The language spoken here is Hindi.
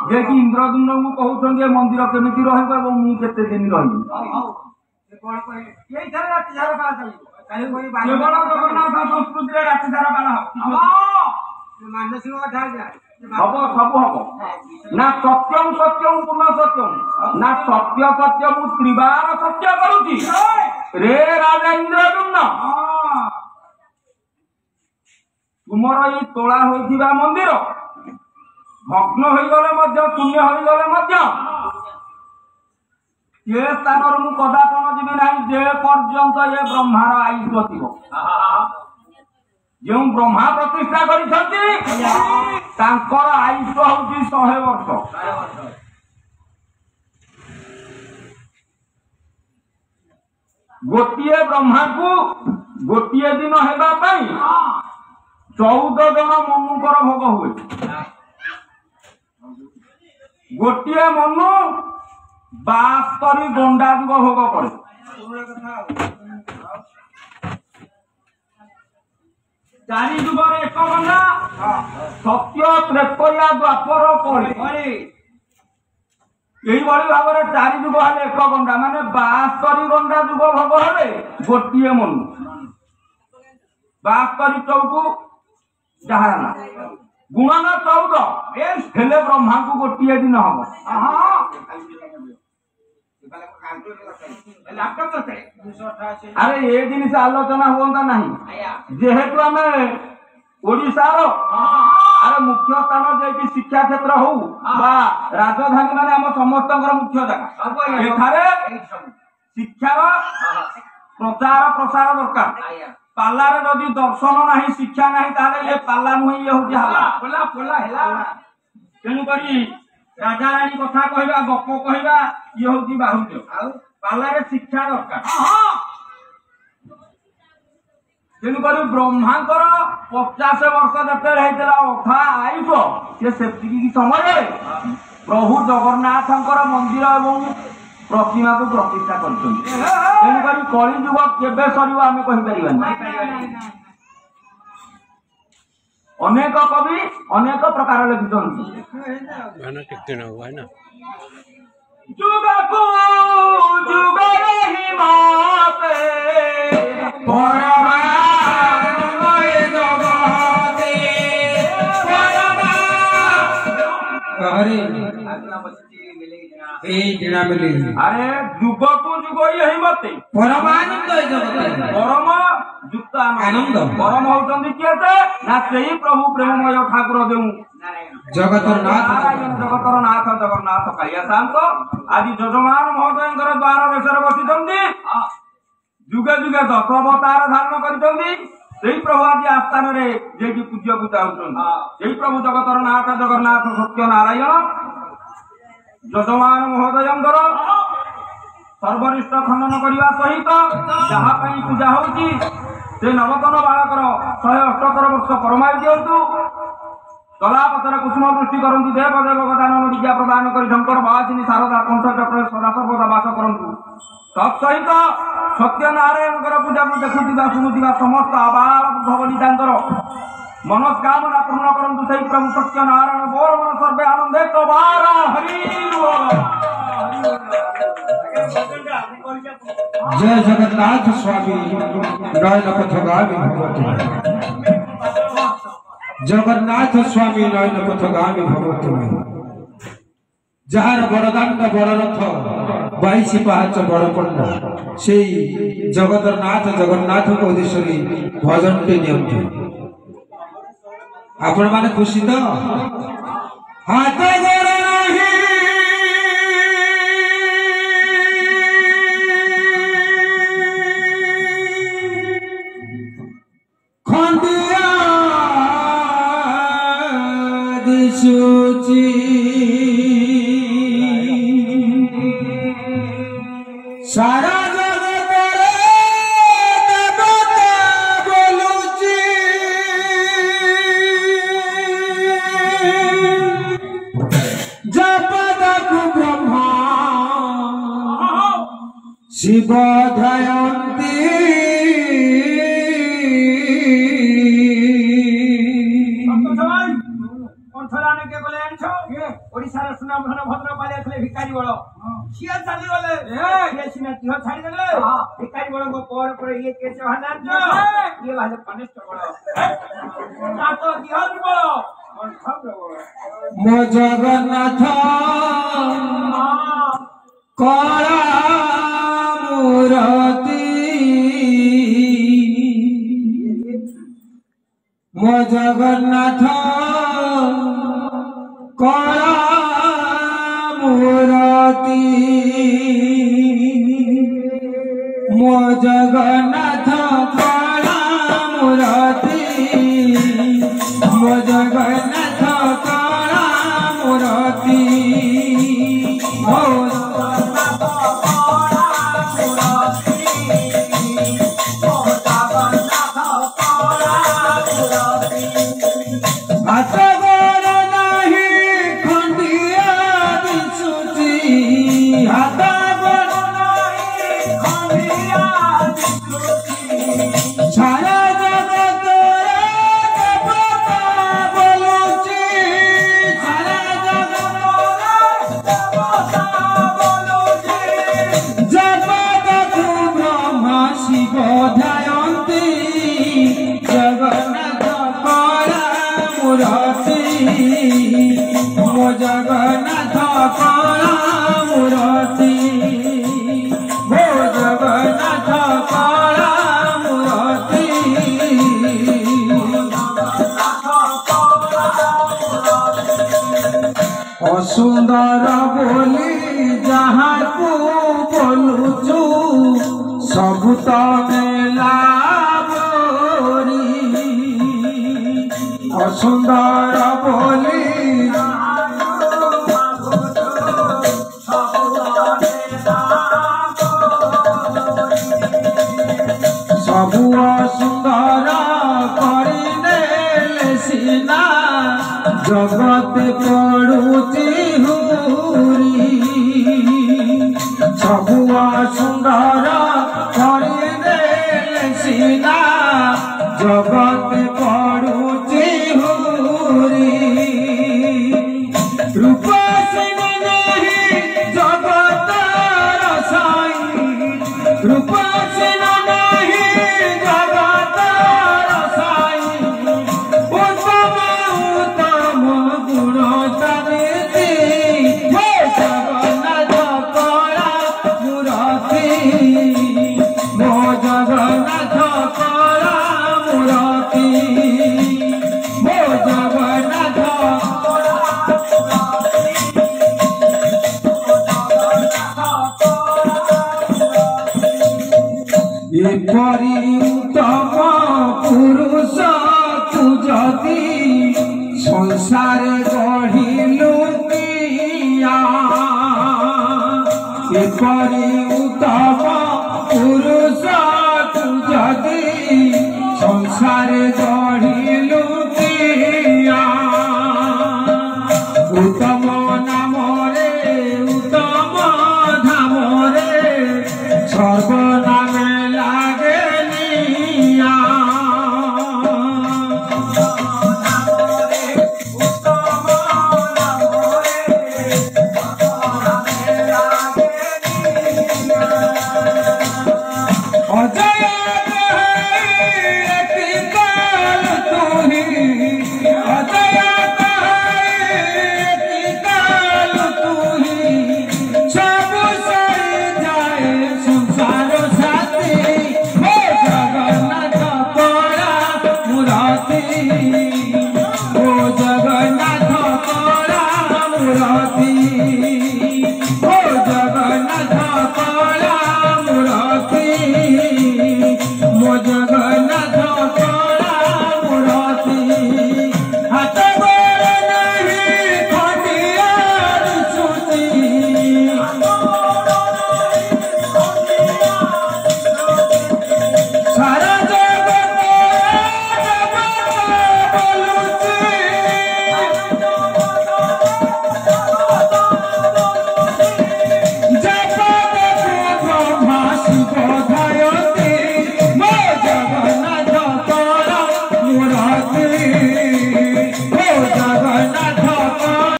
जे कि इंद्रद्युम्न को कहउछन जे मंदिर केमिति रहइबो एवं मु केते दिन रही कोन कहि एई थारे राति सारा पाला चलिबो काहे कोई केवल जगन्नाथ संस्कृति रे राति सारा पाला हो मानसिक कथा जा हब सब हब ना सत्यम सत्यम पुनः सत्यम ना सत्य सत्य मु त्रिबार सत्य करूची रे राजा इंद्रद्युम्न तुमर ये तोला होइथिबा मंदिर भग्न होई गले मध्य शून्य होई गले मध्य ये स्थान मु कदापन जीवी नहीं जे पर्यंत ये ब्रह्मार आयुष थिबो जो ब्रह्मा प्रतिष्ठा करिसंती तांकर आयुष होउची 100 वर्ष गोटिए ब्रह्मा को गोटिए दिन हेबा पई 14 जन मनुकर भोग हुए गोटिए मनु 72 गंडा जुग भोग करे चारि जुगर एक गंडा सत्य त्रेतया द्वापर कली यही भाव में 4 जुग हेले एक गंडा माने 72 गंडा जुग भोग हेले गोटिए मनु 72 चौकू जहां ना गुणन 14 हेले ब्रह्मा को गोटिए दिन हम अरे ये जिन आलोचना हुआ नहीं जेहेतु आम ओडिशार अरे मुख्य स्थान जे शिक्षा क्षेत्र हो राजधानी माने आम समस्त मुख्य जगह शिक्षार प्रचार प्रसार दरकार पालारे जदि दर्शन नहीं शिक्षा नहीं ताले ये पाला नुहे ये होती हला तेणुकरी राजा रानी कथा कहवा गप कहवा ये होती बाहुल्य पालारे शिक्षा दरकार तेणुकरी ब्रह्मांकर 50 वर्ष जते अथा आयुष से सेतिकी समय प्रभु जगन्नाथंकर मंदिर एवं प्रतिमा को प्रतिष्ठा कर कली जुग केबे सर आम कहीपर अनेक कवि अनेक प्रकार लिखित जुगको जुग अरे जुग को जुग यही मते परमानंद परम युक्त आनंद परम होउछन्ति किए ना सेही प्रभु प्रेममय ठाकुर देउ जगतर नाथ जगन्नाथ काया शांत आदि जजमान महोदयंकर द्वार देशर बसिछन्ति जुगे जुगे 10 अवतार धारण करिछन्ति सेही प्रभु आदि आस्थान रे जे कि पूज्य पूजा होउछन्ति सेही प्रभु जगतर नाथ जगन्नाथ सत्य नारायण जजमान महोदयंकर सर्वनिष्ठ खंडन करने सहित जहाँ पूजा होची से नवतन बालकर 178 वर्ष परमाय दिंतु कलापथर कुसुम वृष्टि करंतु देव देव गदानन विद्या प्रदान कर शंकर बासिनी शारदा कंठ चक्र सदा सर्वदा वास करंतु तत्सहित सत्य नारायण पूजा को देखुवा शुणुवा समस्त आबाल भगवतीर मनस्कामना पूर्ण करंतु सही प्रभु सत्य नारायण बोल मन सर्वे आनंदे तबारा हरि जय जगन्नाथ स्वामी नयन पथगामी भगवती जगन्नाथ स्वामी नयन पथगामी भगवती जार बड़दांड बड़ रथ 22 पाहाच बड़ पंडा से जगतरनाथ जगन्नाथ को उद्देश्य भजन टे नियंत्रण आपण माने खुशी तो हाथ गोड़ नहीं खंडिया दिशुची सारा शिव धयंती के बोले ओडिशार सुनामधन भद्रपाली आसले भिकारी बड़ सिए चलीगले सिए दिह छाड़ीदेले भिकारी बड़ पर ये केस बाहर ये बाहर कनिष्ठ बड़ तो दिह बड़ मो जगन्नाथ कला मूरति मो जगन्नाथ कला मूरति मो जगन्नाथ कला मूरति मो जगन्नाथ कला मूरति मो जगन्नाथ कला मूरति हो जगन्नाथ कला मूरति असुंदर बोली जहाँ को बोलुचु सबु तमेला बोरी असुंदर बोली सबु सुंदर करिले सीना जगत पड़ुची हुरी सबु सुंदर करिले सीना जगत पड़ुची हुरी रूप सिंह नहीं जगत रसाई रूप सिंह उत्तम पुरुष तू जदि संसार गढ़िलु एपरी उत्तम पुरुष तू जदि संसार गढ़िलु उत्तम